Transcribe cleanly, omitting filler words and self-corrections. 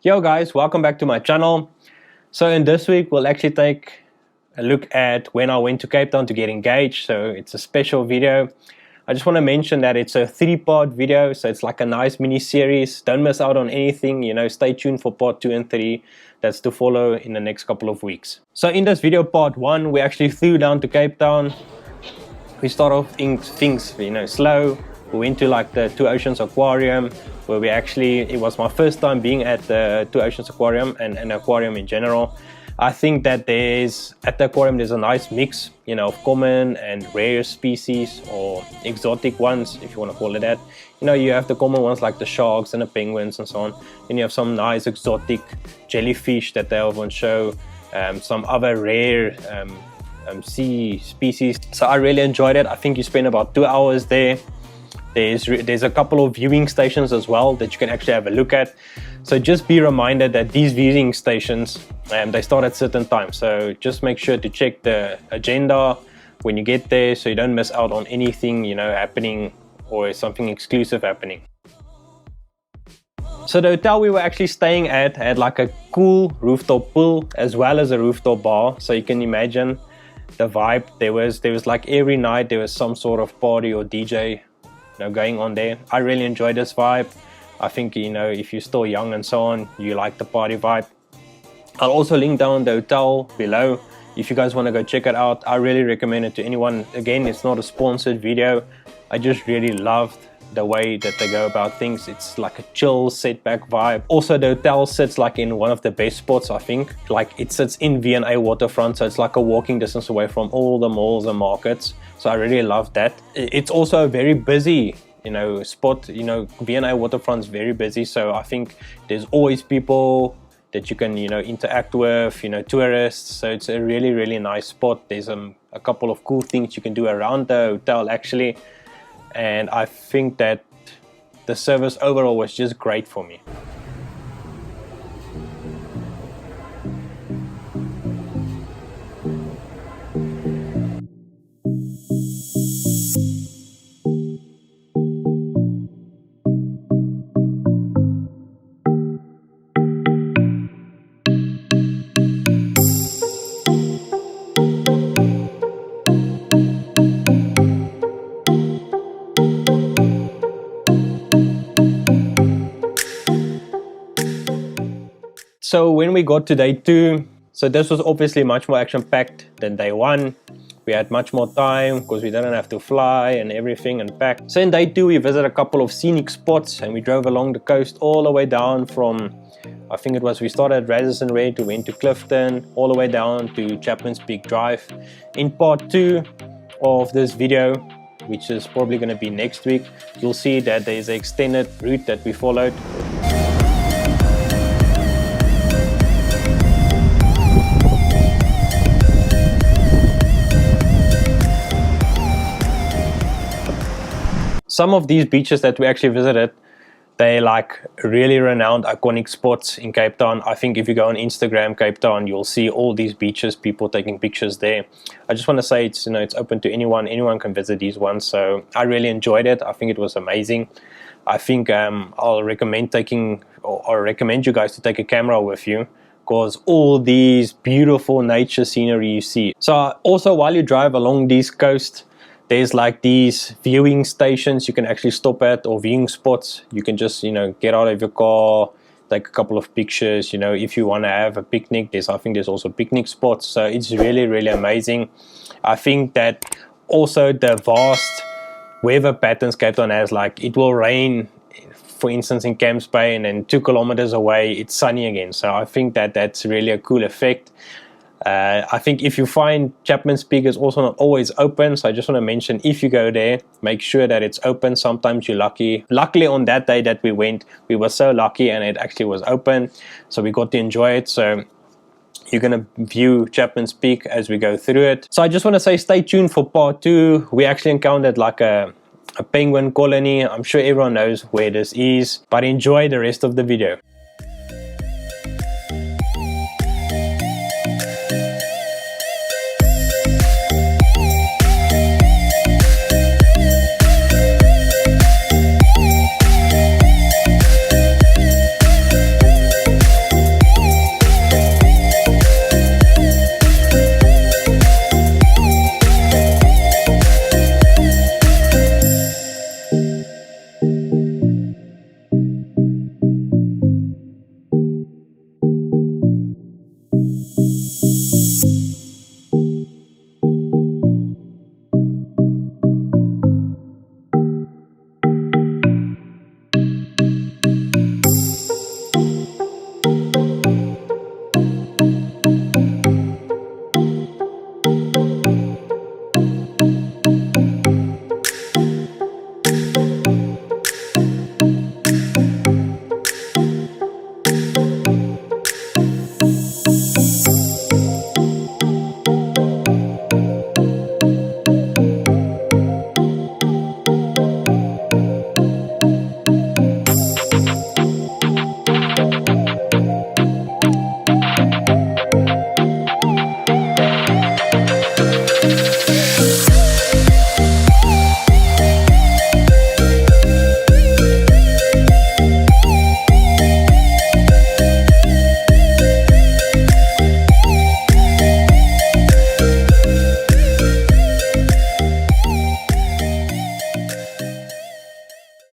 Yo guys, welcome back to my channel. So in this week we'll actually take a look at when I went to Cape Town to get engaged. So it's a special video. I just want to mention that it's a 3-part video, so it's like a nice mini series. Don't miss out on anything, stay tuned for part 2 and 3 that's to follow in the next couple of weeks. So in this video, part 1, we actually flew down to Cape Town. We start off things slow. We went to like the Two Oceans Aquarium, where it was my first time being at the Two Oceans Aquarium and an aquarium in general. I think that at the aquarium there's a nice mix, of common and rare species, or exotic ones, if you want to call it that. You have the common ones like the sharks and the penguins and so on. Then you have some nice exotic jellyfish that they have on show, some other rare sea species. So I really enjoyed it. I think you spend about 2 hours there. There's a couple of viewing stations as well that you can actually have a look at. So just be reminded that these viewing stations, they start at certain times. So just make sure to check the agenda when you get there, so you don't miss out on anything happening or something exclusive happening. So the hotel we were actually staying at had like a cool rooftop pool as well as a rooftop bar. So you can imagine the vibe. There was like every night there was some sort of party or DJ going on there. I really enjoy this vibe. I think if you're still young and so on, you like the party vibe. I'll also link down the hotel below if you guys want to go check it out. I really recommend it to anyone. Again, it's not a sponsored video. I just really loved the way that they go about things. It's like a chill setback vibe. Also, the hotel sits like in one of the best spots, I think. Like it sits in V&A waterfront, so it's like a walking distance away from all the malls and markets. So I really love that. It's also a very busy spot. V&A waterfront's very busy, so I think there's always people that you can interact with, tourists. So it's a really, really nice spot. There's a couple of cool things you can do around the hotel actually. And I think that the service overall was just great for me. So when we got to day 2, so this was obviously much more action-packed than day 1. We had much more time because we didn't have to fly and everything and pack. So in day 2 we visited a couple of scenic spots, and we drove along the coast all the way down from, I think we started at Radisson Red, we went to Clifton, all the way down to Chapman's Peak Drive. In part 2 of this video, which is probably going to be next week, you'll see that there's an extended route that we followed. Some of these beaches that we actually visited, they like really renowned iconic spots in Cape Town. I think if you go on Instagram Cape Town, you'll see all these beaches, people taking pictures there. I just want to say it's open to anyone can visit these ones. So I really enjoyed it. I think it was amazing. I think I'll recommend you guys to take a camera with you, because all these beautiful nature scenery you see. So also while you drive along these coasts, there's like these viewing stations you can actually stop at, or viewing spots. You can just get out of your car, take a couple of pictures. If you want to have a picnic, I think there's also picnic spots. So it's really, really amazing. I think that also the vast weather patterns Cape Town has, like it will rain, for instance, in Camps Bay, and then 2 kilometers away it's sunny again. So I think that that's really a cool effect. I think if you find Chapman's Peak is also not always open, so I just want to mention, if you go there, make sure that it's open. Sometimes you're lucky. Luckily on that day that we went, we were so lucky and it actually was open, so we got to enjoy it. So you're going to view Chapman's Peak as we go through it. So I just want to say stay tuned for part 2. We actually encountered like a penguin colony. I'm sure everyone knows where this is, but enjoy the rest of the video.